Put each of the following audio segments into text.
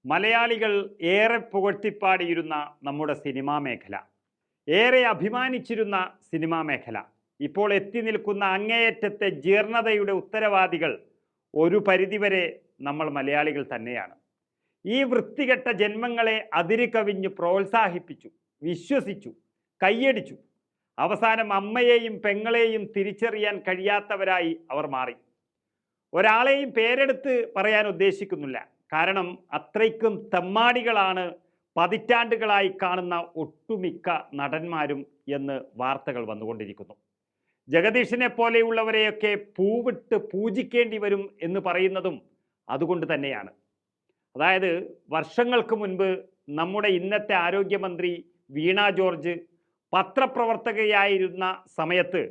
മലയാളികൾ ഏറെ പുകഴ്ത്തിപ്പാടിയിരുന്ന നമ്മുടെ സിനിമാ മേഖല, ഏറെ അഭിമാനിച്ചിരുന്ന സിനിമാ മേഖല ഇപ്പോൾ എത്തി നിൽക്കുന്ന അങ്ങേയറ്റത്തെ ജീർണതയുടെ ഉത്തരവാദികൾ ഒരു പരിധിവരെ നമ്മൾ മലയാളികൾ തന്നെയാണ്. ഈ വൃത്തികെട്ട ജന്മങ്ങളെ അതിരുകവിഞ്ഞ് പ്രോത്സാഹിപ്പിച്ചു, വിശ്വസിച്ചു, കയ്യടിച്ചു. അവസാനം അമ്മയെയും പെങ്ങളെയും തിരിച്ചറിയാൻ കഴിയാത്തവരായി അവർ മാറി. ഒരാളെയും പേരെടുത്ത് പറയാൻ ഉദ്ദേശിക്കുന്നില്ല, കാരണം അത്രയ്ക്കും തെമ്മാടികളാണ് പതിറ്റാണ്ടുകളായി കാണുന്ന ഒട്ടുമിക്ക നടന്മാരും എന്ന് വാർത്തകൾ വന്നുകൊണ്ടിരിക്കുന്നു. ജഗദീഷിനെ പോലെയുള്ളവരെയൊക്കെ പൂവിട്ട് പൂജിക്കേണ്ടി വരും എന്ന് പറയുന്നതും അതുകൊണ്ട് തന്നെയാണ്. അതായത് വർഷങ്ങൾക്ക് മുൻപ് നമ്മുടെ ഇന്നത്തെ ആരോഗ്യമന്ത്രി വീണ ജോർജ് പത്രപ്രവർത്തകയായിരുന്ന സമയത്ത്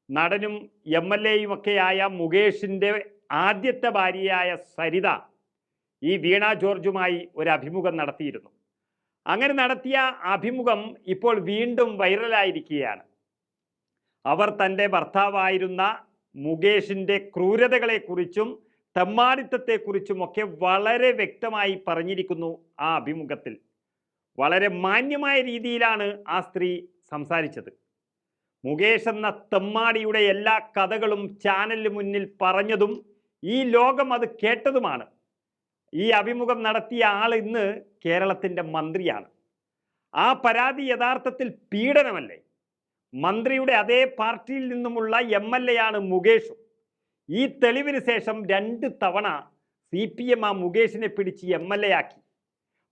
നടനും MLA ഒക്കെയായ മുകേഷിൻ്റെ ആദ്യത്തെ ഭാര്യയായ സരിത ഈ വീണ ജോർജുമായി ഒരു അഭിമുഖം നടത്തിയിരുന്നു. അങ്ങനെ നടത്തിയ അഭിമുഖം ഇപ്പോൾ വീണ്ടും വൈറലായിരിക്കുകയാണ്. അവർ തൻ്റെ ഭർത്താവായിരുന്ന മുകേഷിൻ്റെ ക്രൂരതകളെക്കുറിച്ചും തെമ്മാടിത്തത്തെക്കുറിച്ചുമൊക്കെ വളരെ വ്യക്തമായി പറഞ്ഞിരിക്കുന്നു ആ അഭിമുഖത്തിൽ. വളരെ മാന്യമായ രീതിയിലാണ് ആ സ്ത്രീ സംസാരിച്ചത്. മുകേഷ് എന്ന തെമ്മാടിയുടെ എല്ലാ കഥകളും ചാനലിന് മുന്നിൽ പറഞ്ഞതും ഈ ലോകം അത് കേട്ടതുമാണ്. ഈ അഭിമുഖം നടത്തിയ ആൾ ഇന്ന് കേരളത്തിൻ്റെ മന്ത്രിയാണ്. ആ പരാതി യഥാർത്ഥത്തിൽ പീഡനമല്ലേ? മന്ത്രിയുടെ അതേ പാർട്ടിയിൽ നിന്നുമുള്ള MLA ആണ് മുകേഷും. ഈ തെളിവിന് ശേഷം 2 തവണ CPM ആ മുകേഷിനെ പിടിച്ച് MLA ആക്കി.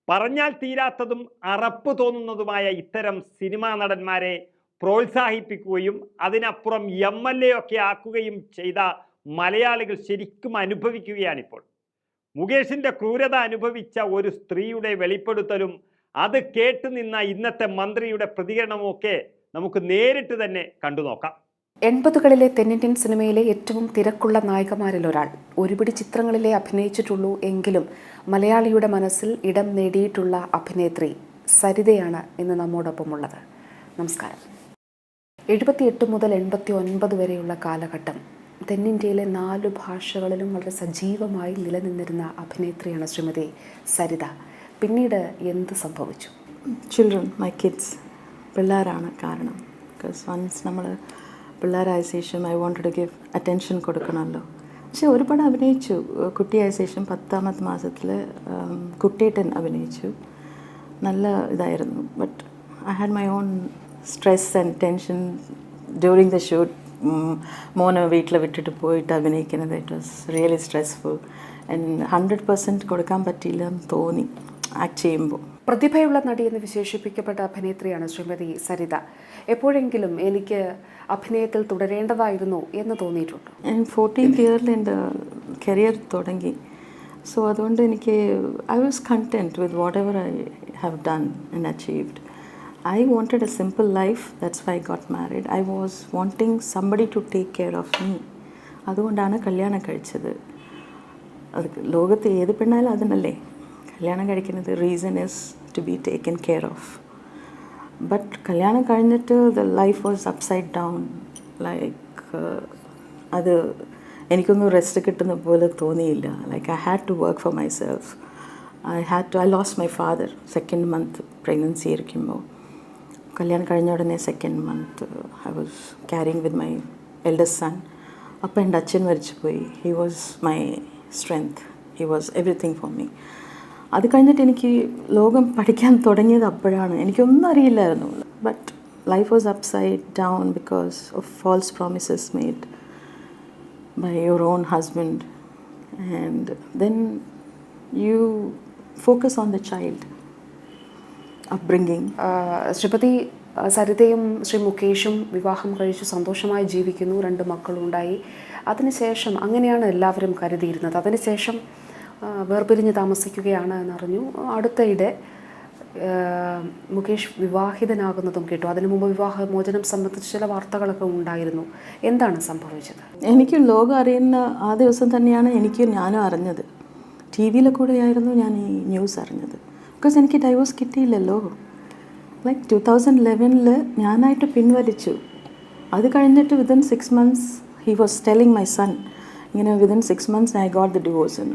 പറഞ്ഞാൽ തീരാത്തതും അറപ്പ് തോന്നുന്നതുമായ ഇത്തരം സിനിമാ നടന്മാരെ പ്രോത്സാഹിപ്പിക്കുകയും അതിനപ്പുറം MLA ഒക്കെ ആക്കുകയും ചെയ്ത മലയാളികൾ ശരിക്കും അനുഭവിക്കുകയാണിപ്പോൾ. മുകേഷിൻ്റെ ക്രൂരത അനുഭവിച്ച ഒരു സ്ത്രീയുടെ വെളിപ്പെടുത്തലും അത് കേട്ടു നിന്ന ഇന്നത്തെ മന്ത്രിയുടെ പ്രതികരണമൊക്കെ നമുക്ക് നേരിട്ട് തന്നെ കണ്ടു നോക്കാം. 80കളിലെ തെന്നിന്ത്യൻ സിനിമയിലെ ഏറ്റവും തിരക്കുള്ള നായികമാരിൽ ഒരാൾ. ഒരുപിടി ചിത്രങ്ങളിലെ അഭിനയിച്ചിട്ടുള്ളൂ എങ്കിലും മലയാളിയുടെ മനസ്സിൽ ഇടം നേടിയിട്ടുള്ള അഭിനേത്രി സരിതയാണ് ഇന്ന് നമ്മോടൊപ്പമുള്ളത്. നമസ്കാരം. 78 മുതൽ 89 വരെയുള്ള കാലഘട്ടം തെന്നിന്ത്യയിലെ 4 ഭാഷകളിലും വളരെ സജീവമായി നിലനിന്നിരുന്ന അഭിനേത്രിയാണ് ശ്രീമതി സരിത. പിന്നീട് എന്ത് സംഭവിച്ചു? ചിൽഡ്രൻ, മൈ കിഡ്സ്, പിള്ളേരാണ് കാരണം. ബിക്കോസ് വൺസ് നമ്മൾ പിള്ളേരായ ശേഷം I wanted to give attention കൊടുക്കണമല്ലോ. പക്ഷെ ഒരുപാട് അഭിനയിച്ചു. കുട്ടിയായ ശേഷം 10ാമത്തെ മാസത്തിൽ കുട്ടിയേട്ടൻ അഭിനയിച്ചു. നല്ല ഇതായിരുന്നു. But I had my own stress and tension during the shoot. മോനെ വീട്ടിൽ വിട്ടിട്ട് പോയിട്ട് അഭിനയിക്കുന്നത് it was really stressful and 100% കൊടുക്കാൻ പറ്റിയില്ല എന്ന് തോന്നി ആക്ട് ചെയ്യുമ്പോൾ. പ്രതിഭയുള്ള നടി എന്ന് വിശേഷിപ്പിക്കപ്പെട്ട അഭിനേത്രിയാണ് ശ്രീമതി സരിത. എപ്പോഴെങ്കിലും എനിക്ക് അഭിനയത്തിൽ തുടരേണ്ടതായിരുന്നു എന്ന് തോന്നിയിട്ടുണ്ടോ? ഞാൻ 14th ഇയറിൽ എൻ്റെ കരിയർ തുടങ്ങി. സോ അതുകൊണ്ട് എനിക്ക് I was content with what ever I have done and achieved. I wanted a simple life, that's why I got married. I was wanting somebody to take care of me. അതുകൊണ്ടാണ് കല്യാണം കഴിച്ചത്. അത് ലോകത്ത് ഏത് പെണ്ണാലും അതിനല്ലേ കല്യാണം കഴിക്കുന്നത്. Reason is to be taken care of. But കല്യാണം കഴിഞ്ഞിട്ട് the life was upside down. Like അത് എനിക്കൊന്നും റെസ്റ്റ് കിട്ടുന്ന പോലെ തോന്നിയില്ല. Like I had to work for myself. I lost my father 2nd month pregnancy ഇരിക്കുമ്പോൾ. കല്യാണം കഴിഞ്ഞ ഉടനെ 2nd month I was carrying with my eldest son. അപ്പോൾ എൻ്റെ അച്ഛൻ മരിച്ചു പോയി. He was my strength. He was everything for me. അത് കഴിഞ്ഞിട്ട് എനിക്ക് ലോകം പഠിക്കാൻ തുടങ്ങിയത് അപ്പോഴാണ്. എനിക്കൊന്നും അറിയില്ലായിരുന്നു. But life was upside down because of false promises made by your own husband. And then you focus on the child upbringing. Shrimati സരിതയും ശ്രീ മുകേഷും വിവാഹം കഴിച്ച് സന്തോഷമായി ജീവിക്കുന്നു. 2 മക്കളുണ്ടായി. അതിനുശേഷം അങ്ങനെയാണ് എല്ലാവരും കരുതിയിരുന്നത്. അതിനുശേഷം വേർപിരിഞ്ഞ് താമസിക്കുകയാണ് എന്നറിഞ്ഞു. അടുത്തയിടെ മുകേഷ് വിവാഹിതനാകുന്നതും കേട്ടു. അതിനു മുമ്പ് വിവാഹമോചനം സംബന്ധിച്ച് ചില വാർത്തകളൊക്കെ ഉണ്ടായിരുന്നു. എന്താണ് സംഭവിച്ചത്? എനിക്ക് ലോകം അറിയുന്ന ആ ദിവസം തന്നെയാണ് ഞാനും അറിഞ്ഞത്. ടി വിയിൽ കൂടെയായിരുന്നു ഞാൻ ഈ ന്യൂസ് അറിഞ്ഞത്. ബിക്കോസ് എനിക്ക് ഡൈവോഴ്സ് കിട്ടിയില്ലല്ലോ. ലൈക്ക് 2011 ഞാനായിട്ട് പിൻവലിച്ചു. അത് കഴിഞ്ഞിട്ട് within 6 months he was telling my son within 6 months I got the divorce. And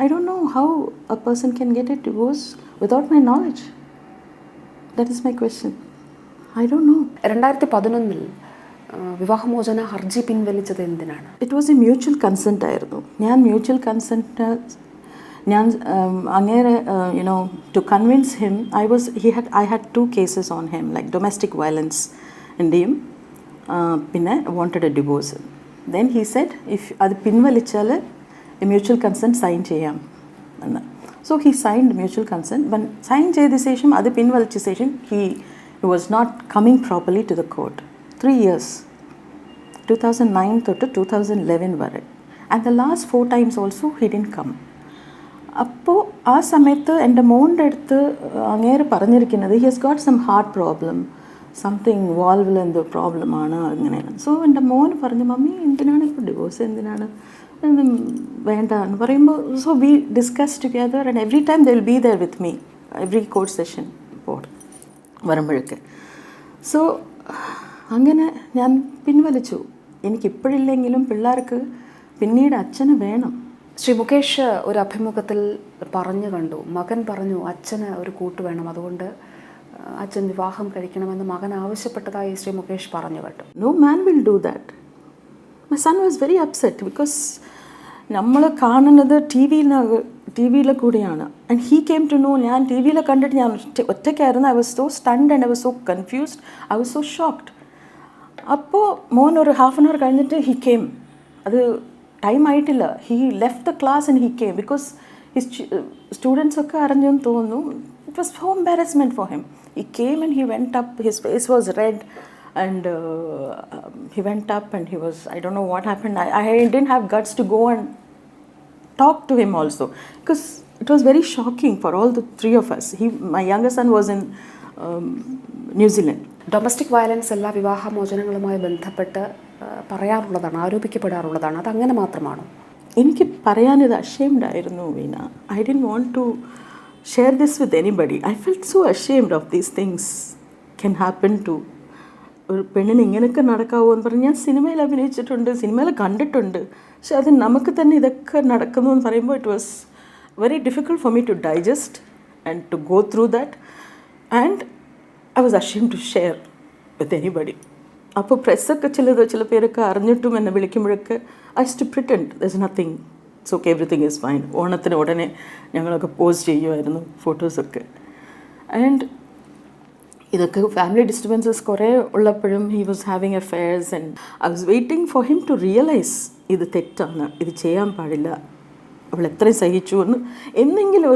I don't know how a person can get a divorce without my knowledge. That is my question. I don't know. 2011 വിവാഹമോചന ഹർജി പിൻവലിച്ചത് എന്തിനാണ്? It was a mutual consent ആയിരുന്നു. ഞാൻ mutual consent ഞാൻ അങ്ങേരെ to convince him I had 2 cases on him, like domestic violence എൻ്റെയും പിന്നെ wanted a divorce. Then he said if അത് പിൻവലിച്ചാൽ മ്യൂച്വൽ കൺസെൻറ്റ് സൈൻ ചെയ്യാം എന്ന്. So he signed mutual consent. Sign ചെയ്ത ശേഷം അത് പിൻവലിച്ച ശേഷം he was not coming properly to the court. 3 years, 2009 തൊട്ട് 2011 വരെ. And the last 4 times also he didn't come. അപ്പോൾ ആ സമയത്ത് എൻ്റെ മോൻ്റെ അടുത്ത് അങ്ങേര് പറഞ്ഞിരിക്കുന്നത് he has got some heart problem, something വാൾവിൽ എന്തോ പ്രോബ്ലമാണ് അങ്ങനെയാണ്. സോ എൻ്റെ മോൻ പറഞ്ഞു, മമ്മി എന്തിനാണ് ഇപ്പോൾ ഡിവോഴ്സ്, എന്തിനാണ് വേണ്ട എന്ന് പറയുമ്പോൾ, so we discuss together and every time they will be there with me every court session ഇപ്പോൾ വരുമ്പോഴൊക്കെ. സോ അങ്ങനെ ഞാൻ പിൻവലിച്ചു. എനിക്കിപ്പോഴില്ലെങ്കിലും പിള്ളേർക്ക് പിന്നീട് അച്ഛന് വേണം. ശ്രീ മുകേഷ് ഒരു അഭിമുഖത്തിൽ പറഞ്ഞു കണ്ടു, മകൻ പറഞ്ഞു അച്ഛന് ഒരു കൂട്ട് വേണം, അതുകൊണ്ട് അച്ഛൻ വിവാഹം കഴിക്കണമെന്ന് മകൻ ആവശ്യപ്പെട്ടതായി ശ്രീ മുകേഷ് പറഞ്ഞു കേട്ടു. No man will do that. My son was very upset because നമ്മൾ കാണുന്നത് ടി വിയിലെ കൂടെയാണ്. And he came to know. ഞാൻ ടി വിയിൽ കണ്ടിട്ട് ഞാൻ ഒറ്റയ്ക്കായിരുന്നു. I was so stunned and I was so confused, I was so shocked. അപ്പോൾ മോൻ ഒരു ഹാഫ് ആൻ അവർ കഴിഞ്ഞിട്ട് ഹി കെയിം. അത് ടൈം ആയിട്ടില്ല. He left the class and he came because his students ഒക്കെ അറിഞ്ഞെന്ന് തോന്നുന്നു. It was so embarrassment for him. He came and he went up, his face was red and he went up and he was, I don't know what happened. I didn't have guts to go and talk to him also because it was very shocking for all the 3 of us. My younger son was in New Zealand. Domestic violence എല്ലാ വിവാഹമോചനങ്ങളുമായി ബന്ധപ്പെട്ട് പറയാറുള്ളതാണ്, ആരോപിക്കപ്പെടാറുള്ളതാണ്. അതങ്ങനെ മാത്രമാണോ? എനിക്ക് പറയാനിത് ashamed Veena. I didn't want to share this with anybody. I felt so ashamed of these things can happen to ഒരു പെണ്ണിന് ഇങ്ങനെയൊക്കെ നടക്കാവോ എന്ന് പറഞ്ഞ് ഞാൻ സിനിമയിൽ അഭിനയിച്ചിട്ടുണ്ട്, സിനിമയിൽ കണ്ടിട്ടുണ്ട്. പക്ഷെ അത് നമുക്ക് തന്നെ ഇതൊക്കെ നടക്കുന്നു എന്ന് പറയുമ്പോൾ it was very difficult for me to digest and to go through that. And I was ashamed to share with anybody. അപ്പോൾ പ്രസ്സൊക്കെ ചില പേരൊക്കെ അറിഞ്ഞിട്ടും എന്നെ വിളിക്കുമ്പോഴൊക്കെ I used to pretend there is nothing, it's okay, everything is fine. ഓണത്തിന് ഉടനെ ഞങ്ങളൊക്കെ പോസ്റ്റ് ചെയ്യുമായിരുന്നു ഫോട്ടോസൊക്കെ. ആൻഡ് ഇതൊക്കെ ഫാമിലി ഡിസ്റ്റർബൻസസ് കുറേ ഉള്ളപ്പോഴും he was having affairs and I was waiting for him to realise ഇത് തെറ്റാണ്, ഇത് ചെയ്യാൻ പാടില്ല, അവൾ എത്രയും സഹിച്ചു എന്ന് എന്നെങ്കിലും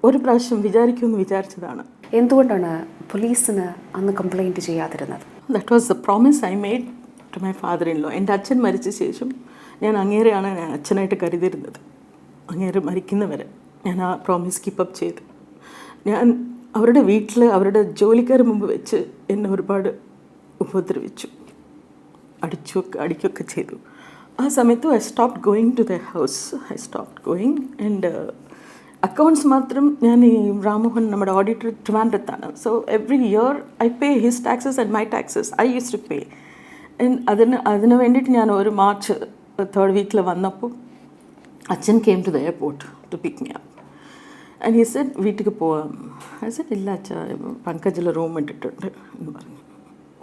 ഒരു പ്രാവശ്യം വിചാരിക്കുമെന്ന് വിചാരിച്ചതാണ്. എന്തുകൊണ്ടാണ് പോലീസിന് അന്ന് കംപ്ലൈൻറ്റ് ചെയ്യാതിരുന്നത്? That was the promise I made to my father in law. എൻ്റെ അച്ഛൻ മരിച്ച ശേഷം ഞാൻ അങ്ങേരെയാണ് ഞാൻ അച്ഛനായിട്ട് കരുതിയിരുന്നത്. അങ്ങേര് മരിക്കുന്നവരെ ഞാൻ ആ പ്രോമിസ് കീപ്പപ്പ് ചെയ്തു. ഞാൻ അവരുടെ വീട്ടിൽ അവരുടെ ജോലിക്കാർ മുമ്പ് വെച്ച് എന്നെ ഒരുപാട് ഉപദ്രവിച്ചു, അടിക്കുകയൊക്കെ ചെയ്തു. ആ സമയത്ത് I stopped going to the house. I stopped going. And accounts മാത്രം ഞാൻ ഈ രാമോഹൻ നമ്മുടെ ഓഡിറ്റർ ട്രിവാൻഡ്രത്താണ്. So every year I pay his taxes and my taxes I use to pay. And അതിന് വേണ്ടിയിട്ട് ഞാൻ ഒരു മാർച്ച് 3rd വീക്കിൽ വന്നപ്പോൾ അച്ഛൻ came to the airport to pick me up. And he said വീട്ടിലേക്ക് പോവാം. ഐ സെഡ് ഇല്ല അച്ഛാ, പങ്കജിൽ റൂം ഇട്ടിട്ടുണ്ട് എന്ന് പറഞ്ഞു.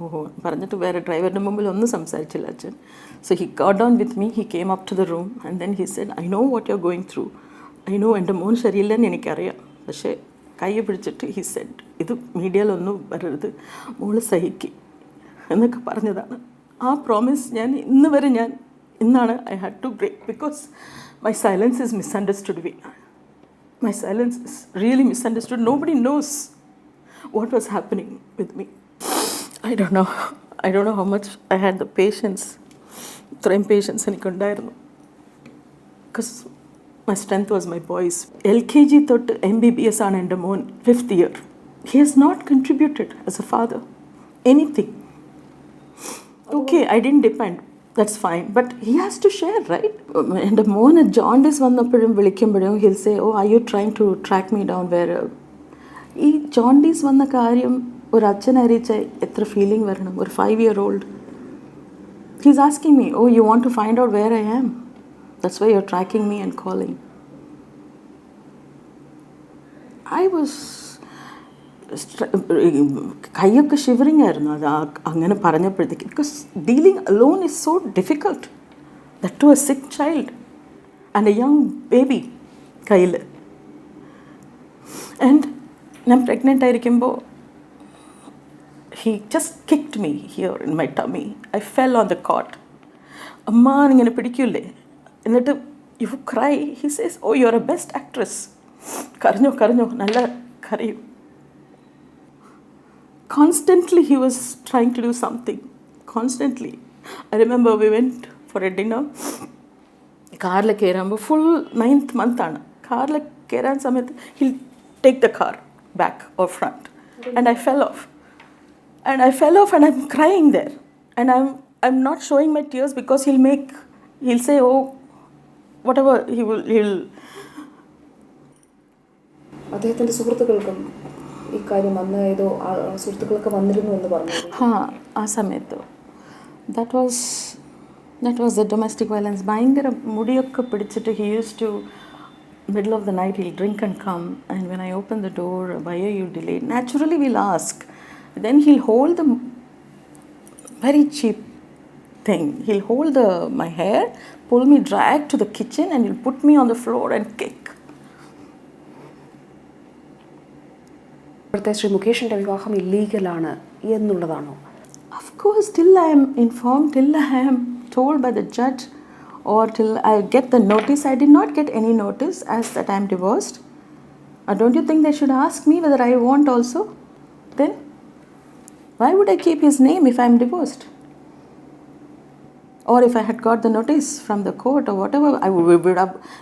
ഓഹോ പറഞ്ഞിട്ട് വേറെ ഡ്രൈവറിൻ്റെ മുമ്പിൽ ഒന്നും സംസാരിച്ചില്ല അച്ഛൻ. So he got down with me. He came up to the room and then he said I know what you are going through. I know എൻ്റെ മോൻ ശരിയില്ലെന്ന് എനിക്കറിയാം, പക്ഷേ കൈ പിടിച്ചിട്ട് ഹി സെഡ് ഇത് മീഡിയയിലൊന്നും വരരുത്, മോള് സഹിക്ക് എന്നൊക്കെ പറഞ്ഞതാണ്. ആ പ്രോമിസ് ഞാൻ ഇന്നാണ് I had to break because my silence is misunderstood Veena. My silence is really misunderstood. Nobody knows what was happening with me. I don't know how much I had the patience. ഇത്രയും patients എനിക്കുണ്ടായിരുന്നു. Because my strength was my boys. LKG തൊട്ട് MBBS ആണ് എൻ്റെ മോൻ 5th year. He has not contributed as a father anything. Okay, I didn't depend. That's fine, but he has to share, right? എൻ്റെ മോന് jaundice വന്നപ്പോഴും വിളിക്കുമ്പോഴും he'll say, oh, are you trying to track me down where ഈ jaundice വന്ന കാര്യം ഒരു അച്ഛൻ അറിയിച്ച എത്ര ഫീലിംഗ് വരണം? ഒരു 5-year-old he's asking me, oh, you want to find out where I am? That's why you're tracking me and calling. I was കൈയൊക്കെ ഷിവറിങ് ആയിരുന്നു അത് അങ്ങനെ പറഞ്ഞപ്പോഴത്തേക്ക്. Because dealing alone is so difficult, that to a sick child and a young baby കയ്യിൽ. ആൻഡ് ഞാൻ pregnant ആയിരിക്കുമ്പോൾ he just kicked me here in my tummy. I fell on the cot. അമ്മ ഇങ്ങനെ പിടിക്കൂലേ, എന്നിട്ട് U cry. He says, oh, you're a best actress. കരഞ്ഞോ കരഞ്ഞോ, നല്ല കരയും. Constantly he was trying to do something. Constantly. I remember we went for a dinner. കാറിൽ കയറുമ്പോൾ full 9th month ആണ്. കാറിൽ കയറാൻ സമയത്ത് he'll take the car back or front. And I fell off. And I'm crying there. And I'm not showing my tears because he'll say, oh, whatever, he'll. അദ്ദേഹത്തിൻ്റെ സുഹൃത്തുക്കൾക്കും ഈ കാര്യം അന്ന് ഏതോ സുഹൃത്തുക്കളൊക്കെ വന്നിരുന്നു എന്ന് പറഞ്ഞു. ആ സമയത്ത് that was the domestic violence. ഭയങ്കര മുടിയൊക്കെ പിടിച്ചിട്ട് he used to, middle of the night he'll drink and come, and when I open the door, why are you delayed? Naturally we'll ask. Then he'll hold the very cheap thing. He'll hold my hair, pull me, drag to the kitchen, and he'll put me on the floor and kick. ഇപ്പോഴത്തെ ശ്രീ മുകേഷിൻ്റെ വിവാഹം ഇല്ലീഗലാണ് എന്നുള്ളതാണോ? Of course, till I am informed, till I am told by the judge, or till I get the notice. I did not get any notice as that I am divorced. Don't you think they should ask me whether I want also? Then why would I keep his name if I am divorced? Or if I had got the notice from the court or whatever,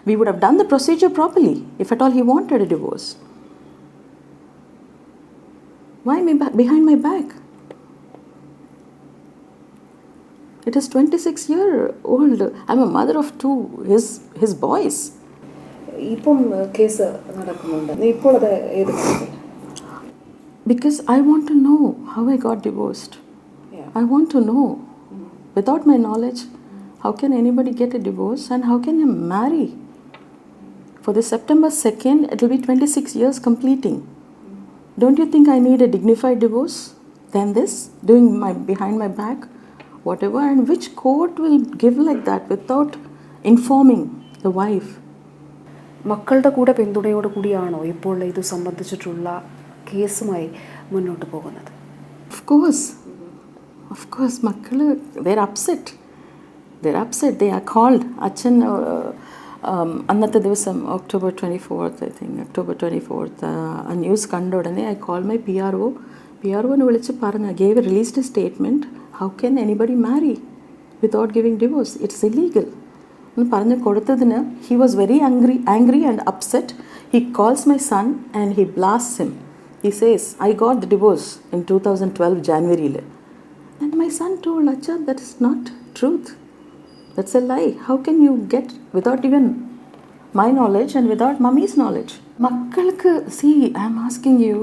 we would have done the procedure properly, if at all he wanted a divorce. Why behind my back? It is 26-year-old. I'm a mother of 2, his boys. ഇപ്പം case നടക്കുന്നുണ്ട്. ഇപ്പോൾ അത് ഏത്? Because I want to know how I got divorced. Yeah. I want to know. Without my knowledge, how can anybody get a divorce, and how can you marry? For this September 2nd, it will be 26 years completing. Don't you think I need a dignified divorce than this? Doing behind my back, whatever. And which court will give like that without informing the wife? മക്കളുടെ കൂടെ പിന്തുണയോട് കൂടിയാണോ ഇപ്പോൾ ഇത് സംബന്ധിച്ചിട്ടുള്ള കേസുമായി മുന്നോട്ട് പോകുന്നത്? Of course, മക്കള് they're upset. They are called. അച്ഛൻ അന്നത്തെ ദിവസം October 24th, I think, October 24th, ആ ന്യൂസ് കണ്ട ഉടനെ I called my PRO. PROനെ വിളിച്ച് പറഞ്ഞു, released a statement, how can anybody marry without giving divorce? It's illegal. എന്ന് പറഞ്ഞ് കൊടുത്തതിന് he was very angry and upset. He calls my son and he blasts him. He says, I got the divorce in 2012 January. And my son told, Acha, that is not truth. That's a lie. How can you get without even my knowledge and without mummy's knowledge? Makkalku, see, I am asking you,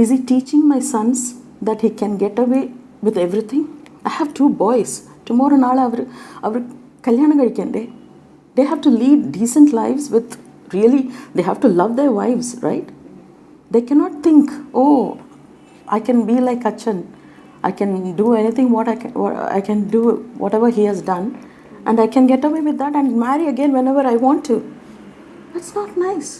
is he teaching my sons that he can get away with everything? I have 2 boys. Tomorrow naal avaru kalyanam kazhikkande. They have to lead decent lives with, really, they have to love their wives, right? They cannot think, oh, I can be like Achan. I can do anything what I can do, whatever he has done, and I can get away with that and marry again whenever I want to. That's not nice.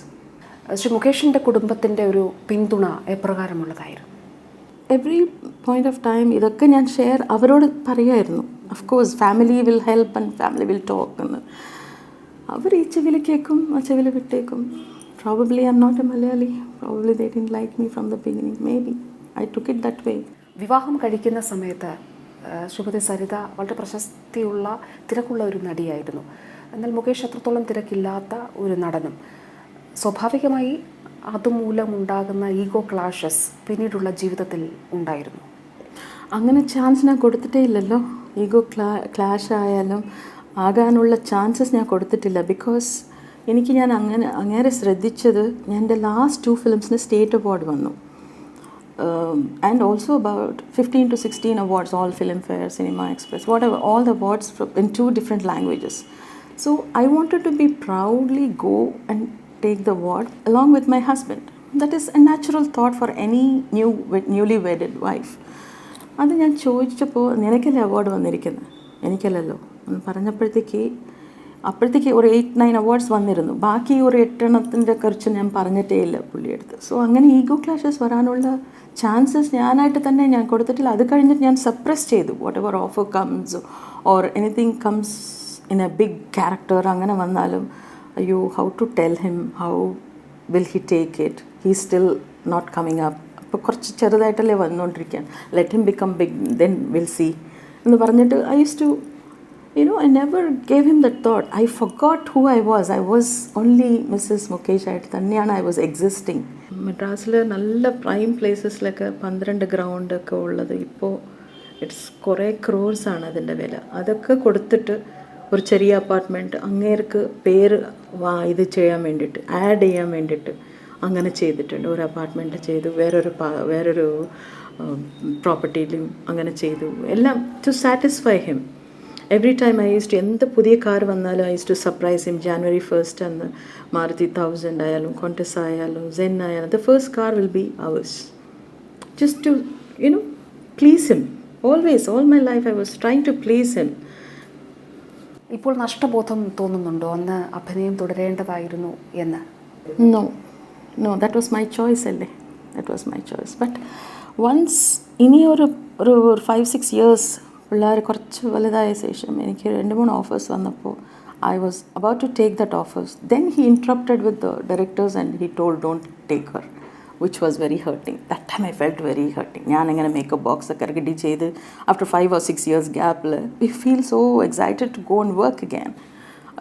Shri മുകേഷിൻ്റെ കുടുംബത്തിൻ്റെ ഒരു പിന്തുണ എപ്രകാരമുള്ളതായിരുന്നു? Every point of time ഇതൊക്കെ ഞാൻ share അവരോട് പറയുമായിരുന്നു. Of course, family will help and family will talk. അവർ ഈ ചെവിയിൽ കേൾക്കും, ആ ചെവിയിൽ വിട്ടേക്കും. Probably I'm not a Malayali. Probably they didn't like me from the beginning. Maybe I took it that way. വിവാഹം കഴിക്കുന്ന സമയത്ത് ശ്രീമതി സരിത വളരെ പ്രശസ്തിയുള്ള തിരക്കുള്ള ഒരു നടിയായിരുന്നു. എന്നാൽ മുകേഷ് അത്രത്തോളം തിരക്കില്ലാത്ത ഒരു നടനും. സ്വാഭാവികമായി അതുമൂലമുണ്ടാകുന്ന ഈഗോ ക്ലാഷസ് പിന്നീടുള്ള ജീവിതത്തിൽ ഉണ്ടായിരുന്നു. അങ്ങനെ ചാൻസ് ഞാൻ കൊടുത്തിട്ടേ ഇല്ലല്ലോ. ഈഗോ ക്ലാഷ് ആയാലും ആകാനുള്ള ചാൻസസ് ഞാൻ കൊടുത്തിട്ടില്ല. ബിക്കോസ് ഞാൻ അങ്ങേരെ ശ്രദ്ധിച്ചത്, ഞാൻ എൻ്റെ ലാസ്റ്റ് 2 ഫിലിംസിന് സ്റ്റേറ്റ് അവാർഡ് വന്നു. and also about 15 to 16 awards, all Filmfare, Cinema Express, whatever, all the awards in 2 different languages. So I wanted to be proudly go and take the award along with my husband. That is a natural thought for any newly wedded wife. അത് ഞാൻ ചോദിച്ചപ്പോൾ നിനക്കല്ലേ award വന്നിരിക്കുന്നത്, എനിക്കല്ലല്ലോ എന്ന് പറഞ്ഞപ്പോഴത്തേക്ക് അപ്പോഴത്തേക്ക് ഒരു 8-9 awards വന്നിരുന്നു. ബാക്കി ഒരു 8 കുറിച്ച് ഞാൻ പറഞ്ഞിട്ടേ ഇല്ല പുള്ളിയെടുത്ത്. സോ അങ്ങനെ ഈഗോ ക്ലാഷസ് വരാനുള്ള ചാൻസസ് ഞാനായിട്ട് തന്നെ ഞാൻ കൊടുത്തിട്ടില്ല. അത് കഴിഞ്ഞിട്ട് ഞാൻ സപ്രസ് ചെയ്തു. Whatever offer comes or anything comes in a big character അങ്ങനെ വന്നാലും അയ്യോ, how to tell him, how will he take it, he still not coming up. അപ്പോൾ കുറച്ച് ചെറുതായിട്ടല്ലേ വന്നുകൊണ്ടിരിക്കുകയാണ്. Let him become big, then will see എന്ന് പറഞ്ഞിട്ട് I use to I never gave him that thought. I forgot who I was. I was only Mrs. Mukesh ആയിട്ട് തന്നെയാണ് I was existing. മദ്രാസിൽ നല്ല പ്രൈം പ്ലേസസിലൊക്കെ 12 ഗ്രൗണ്ടൊക്കെ ഉള്ളത് ഇപ്പോൾ ഇറ്റ്സ് കുറേ ക്രോർസാണ് അതിൻ്റെ വില. അതൊക്കെ കൊടുത്തിട്ട് ഒരു ചെറിയ അപ്പാർട്ട്മെൻറ്റ് അങ്ങേർക്ക് പേര് ഇത് ചെയ്യാൻ വേണ്ടിയിട്ട്, ആഡ് ചെയ്യാൻ വേണ്ടിയിട്ട് അങ്ങനെ ചെയ്തിട്ടുണ്ട്. ഒരു അപ്പാർട്ട്മെൻറ്റ് ചെയ്തു, വേറൊരു പ്രോപ്പർട്ടിയിലും അങ്ങനെ ചെയ്തു, എല്ലാം to satisfy him. Every time I use to, എന്ത് പുതിയ കാർ വന്നാലും I use to surprise him. January 1st അന്ന് മാരുതി 1000 ആയാലും കോണ്ടസ് ആയാലും സെൻ ആയാലും the first car will be ours. Just to please him. Always, all my life I was trying to please him. ഇപ്പോൾ നഷ്ടബോധം തോന്നുന്നുണ്ടോ അന്ന് അഭിനയം തുടരേണ്ടതായിരുന്നു എന്ന്? No, that was my choice അല്ലേ, that was my choice. But once ഇനി ഒരു 5-6 years പിള്ളേർ കുറച്ച് വലുതായ ശേഷം എനിക്ക് 2-3 ഓഫേഴ്സ് വന്നപ്പോൾ I was about to take that offers. Then he interrupted with the directors and he told don't take her, which was very hurting. That time I felt very hurting. ഞാൻ അങ്ങനെ makeup box ഒക്കെ ready ചെയ്ത് after 5 or 6 years ഗ്യാപ്പിൽ we feel so excited to go and work again.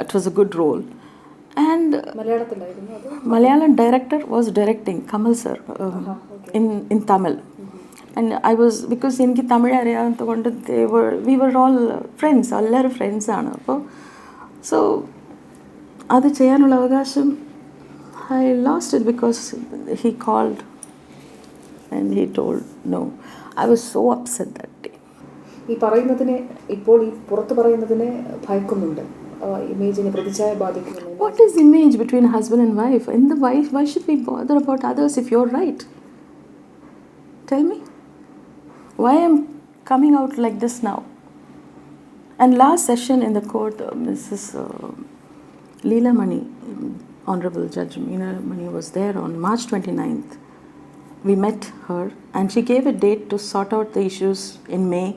It was a good role. And Malayalam director was directing, Kamal sir, in Tamil. And I was, because എനിക്ക് Tamil അറിയാത്തതുകൊണ്ട് we were all friends, എല്ലാവരും ഫ്രണ്ട്സാണ്. അപ്പോൾ so അത് ചെയ്യാനുള്ള അവകാശം I lost it because he called and he told no. I was so upset that day. ഈ പറയുന്നതിനെ, ഇപ്പോൾ ഈ പുറത്ത് പറയുന്നതിനെ ഭയക്കുന്നുണ്ട്, ഇമേജിനെ പ്രതിച്ഛായ ബാധിക്കുന്നു. What is image between husband and wife? And the wife, why should we bother about others if you're right? Tell me. Why am coming out like this now? And last session in the court, Mrs. Leela Mani, Honorable Judge Meena Mani was there on March 29th. We met her and she gave a date to sort out the issues in May,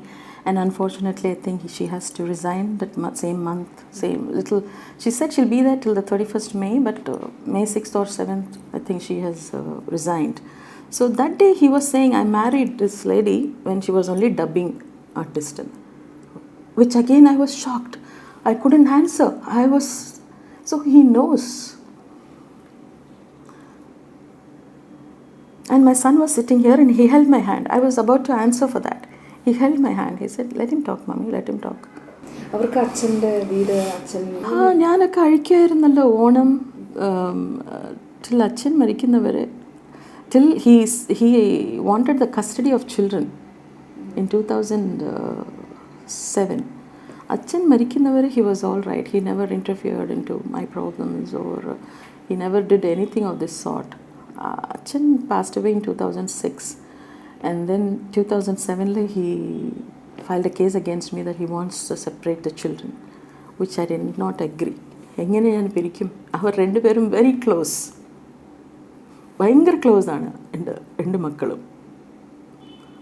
and unfortunately I think she has to resign that same month, same little. She said she'll be there till the 31st May, but May 6th or 7th I think she has resigned. So that day he was saying I married this lady when she was only dubbing artist, which again I was shocked. I couldn't answer. So he knows. And my son was sitting here and he held my hand. I was about to answer for that. He held my hand. He said, let him talk, mommy, let him talk. അവർക്ക് അച്ഛൻ്റെ വീട്, അച്ഛൻ ഞാനൊക്കെ അഴിക്കായിരുന്നല്ലോ Onam till അച്ഛൻ മരിക്കുന്നവരെ. Till he wanted the custody of children in 2007. Achan marikinavare he was all right. He never interfered into my problems or he never did anything of this sort. Achan passed away in 2006, and then 2007 he filed a case against me that he wants to separate the children, which I did not agree. എങ്ങനെ ഞാൻ പിരിക്കും? അവർ രണ്ടുപേരും very close, ഭയങ്കര close ആണ് എൻ്റെ മക്കളും.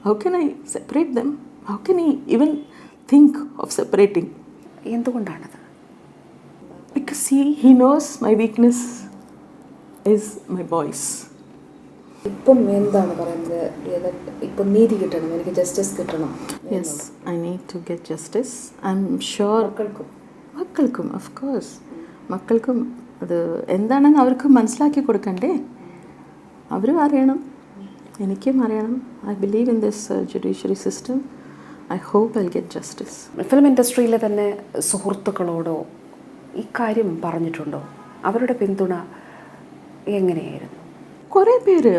How can I separate them? How can I even think of separating? എന്തുകൊണ്ടാണത്? Because he knows my weakness is my boys. ഇപ്പം എന്താണ് പറയുന്നത്? ഇപ്പം നീതി കിട്ടണം, എനിക്ക് ജസ്റ്റിസ് കിട്ടണം. Yes, I need to get justice. I am sure. മക്കൾക്കും ഓഫ് കോഴ്സ്, മക്കൾക്കും അത് എന്താണെന്ന് അവർക്ക് മനസ്സിലാക്കി കൊടുക്കണ്ടേ? അവരും അറിയണം, എനിക്കും അറിയണം. I believe in this judiciary system. I hope I get justice. Film ഇൻഡസ്ട്രിയിലെ തന്നെ സുഹൃത്തുക്കളോടോ ഈ കാര്യം പറഞ്ഞിട്ടുണ്ടോ? അവരുടെ പിന്തുണ എങ്ങനെയായിരുന്നു? കുറേ പേര്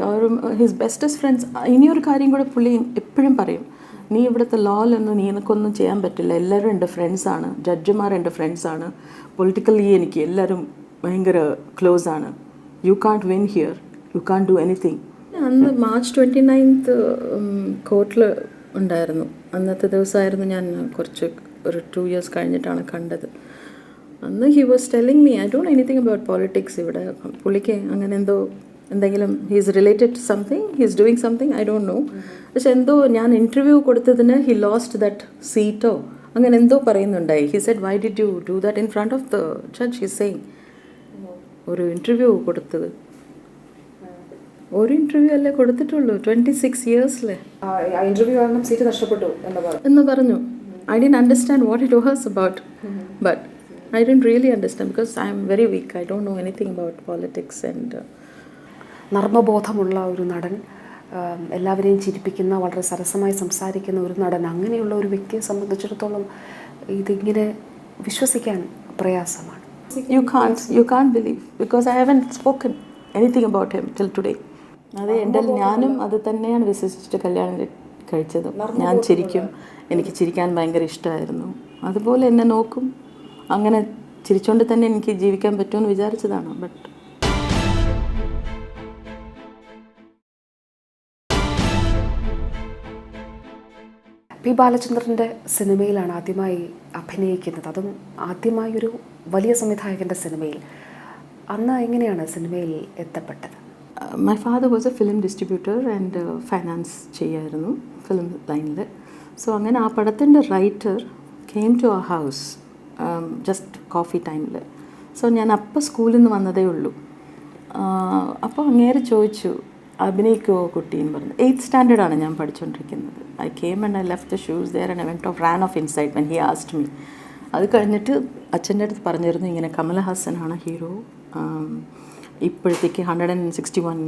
ഹിസ് ബെസ്റ്റസ്റ്റ് ഫ്രണ്ട്സ്. ഇനിയൊരു കാര്യം കൂടെ പുള്ളി എപ്പോഴും പറയും, നീ ഇവിടുത്തെ ലോയിലൊന്നും നീ എനിക്കൊന്നും ചെയ്യാൻ പറ്റില്ല, എല്ലാവരും എൻ്റെ ഫ്രണ്ട്സാണ്, ജഡ്ജിമാർ എൻ്റെ ഫ്രണ്ട്സാണ്, പൊളിറ്റിക്കലി എനിക്ക് എല്ലാവരും ഭയങ്കര ക്ലോസ് ആണ്, U can't win here, U can't do anything. അന്ന് March 29 കോർട്ടിൽ ഉണ്ടായിരുന്നു. അന്നത്തെ ദിവസമായിരുന്നു ഞാൻ ഒരു 2 years കഴിഞ്ഞിട്ടാണ് കണ്ടത്. അന്ന് he was telling me, I don't know anything about politics. ഇവിടെ പുള്ളിക്ക് അങ്ങനെ എന്തെങ്കിലും he's related to something, he's doing something, I don't know. പക്ഷെ എന്തോ ഞാൻ ഇൻ്റർവ്യൂ കൊടുത്തതിന് ഹി ലോസ്റ്റ് ദറ്റ് സീറ്റോ അങ്ങനെ എന്തോ പറയുന്നുണ്ടായി. He said, why did you do that in front of the judge? He saying, ഒരു ഇൻ്റർവ്യൂ കൊടുത്തത്, ഒരു ഇൻ്റർവ്യൂ അല്ലേ കൊടുത്തിട്ടുള്ളൂ 26 yearsലെ. ഇൻ്റർവ്യൂ കാരണം സീറ്റ് നഷ്ടപ്പെട്ടു എന്ന് പറഞ്ഞു. I didn't understand what it was about, but I didn't really understand because I am very weak. I don't know anything about politics and നർമ്മബോധമുള്ള ഒരു നടൻ, എല്ലാവരെയും ചിരിപ്പിക്കുന്ന, വളരെ സരസമായി സംസാരിക്കുന്ന ഒരു നടൻ, അങ്ങനെയുള്ള ഒരു വ്യക്തിയെ സംബന്ധിച്ചിടത്തോളം ഇതിങ്ങനെ വിശ്വസിക്കാൻ പ്രയാസമാണ്. You can't believe because I haven't spoken anything about him till today. ഞാനും അത് തന്നെയാണ് വിശ്വസിച്ചിട്ട് കല്യാണം കഴിച്ചത്. ഞാൻ ചിരിക്കും, എനിക്ക് ചിരിക്കാൻ ഭയങ്കര ഇഷ്ടമായിരുന്നു, അതുപോലെ എന്നെ നോക്കും, അങ്ങനെ ചിരിച്ചുകൊണ്ട് തന്നെ എനിക്ക് ജീവിക്കാൻ പറ്റുമെന്ന് വിചാരിച്ചതാണ്. ബട്ട് പി ബാലചന്ദ്രൻ്റെ സിനിമയിലാണ് ആദ്യമായി അഭിനയിക്കുന്നത്, അതും ആദ്യമായി ഒരു വലിയ സംവിധായകൻ്റെ സിനിമയിൽ. അന്ന് എങ്ങനെയാണ് സിനിമയിൽ എത്തപ്പെട്ടത്? My father was a film distributor and finance ചെയ്യായിരുന്നു ഫിലിം ലൈനിൽ. സോ അങ്ങനെ ആ പടത്തിൻ്റെ writer came to our house just coffee ടൈമിൽ. സോ ഞാൻ അപ്പം സ്കൂളിൽ നിന്ന് വന്നതേ ഉള്ളൂ. അപ്പോൾ അങ്ങേര് ചോദിച്ചു, അഭിനയിക്കുമോ കുട്ടിയെന്ന് പറഞ്ഞു. 8th standard ഞാൻ പഠിച്ചുകൊണ്ടിരിക്കുന്നത്. I came and I left the shoes there and I went off ran off inside when he asked me. അത് കഴിഞ്ഞിട്ട് അച്ഛൻ്റെ അടുത്ത് പറഞ്ഞിരുന്നു, ഇങ്ങനെ കമലഹാസനാണ് ഹീറോ, ഇപ്പോഴത്തേക്ക് 161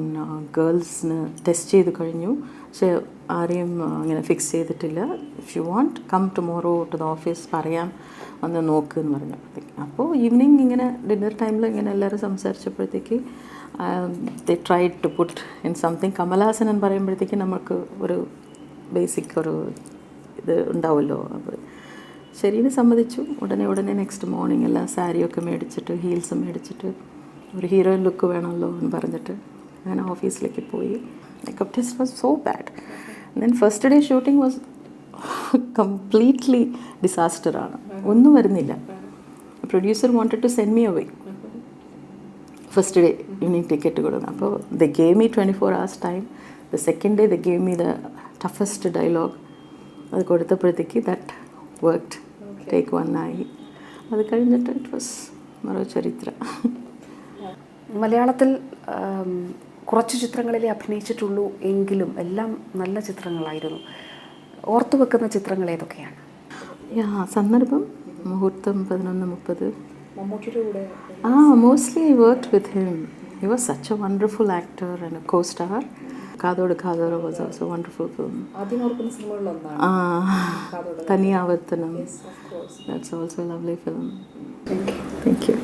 ഗേൾസിന് ടെസ്റ്റ് ചെയ്ത് കഴിഞ്ഞു, പക്ഷേ ആരെയും ഇങ്ങനെ ഫിക്സ് ചെയ്തിട്ടില്ല. If you want come tomorrow to the office, പറയാം, ഒന്ന് നോക്ക് എന്ന് പറഞ്ഞപ്പോഴത്തേക്ക്. അപ്പോൾ ഈവനിങ് ഇങ്ങനെ ഡിന്നർ ടൈമിൽ ഇങ്ങനെ എല്ലാവരും സംസാരിച്ചപ്പോഴത്തേക്ക് they tried to put in something. Kamal Haasan എന്ന് പറയുമ്പോഴത്തേക്ക് നമുക്ക് ഒരു ബേസിക് ഒരു ഇത് ഉണ്ടാവുമല്ലോ. അപ്പോൾ ശരിയെന്ന് സമ്മതിച്ചു. ഉടനെ നെക്സ്റ്റ് മോർണിംഗ് എല്ലാം സാരിയൊക്കെ മേടിച്ചിട്ട്, ഹീൽസ് മേടിച്ചിട്ട്, ഒരു ഹീറോയിൻ ലുക്ക് വേണമല്ലോ എന്ന് പറഞ്ഞിട്ട് അങ്ങനെ ഓഫീസിലേക്ക് പോയി. Makeup test was so bad. Then first day shooting was completely ഡിസാസ്റ്ററാണ്, ഒന്നും വരുന്നില്ല. Producer wanted to send me away. First day evening ticket കൊടുക്കണം. അപ്പോൾ they gave me 24 hours time. The second day they gave me the toughest dialogue. അത് കൊടുത്തപ്പോഴത്തേക്ക് that worked. Take 1 ആയി. അത് കഴിഞ്ഞിട്ട് ഇറ്റ് വാസ് മറോ ചരിത്ര. മലയാളത്തിൽ കുറച്ച് ചിത്രങ്ങളിലേ അഭിനയിച്ചിട്ടുള്ളൂ എങ്കിലും എല്ലാം നല്ല ചിത്രങ്ങളായിരുന്നു. ഓർത്തു വെക്കുന്ന ചിത്രങ്ങൾ ഏതൊക്കെയാണ്? സന്ദർഭം, മുഹൂർത്തം, 11:30. Mostly I worked with him. He was such a wonderful actor and a co-star. Kadodu Kadora was also a wonderful film. Taniyavarthanam. That's also a lovely film. Thank you.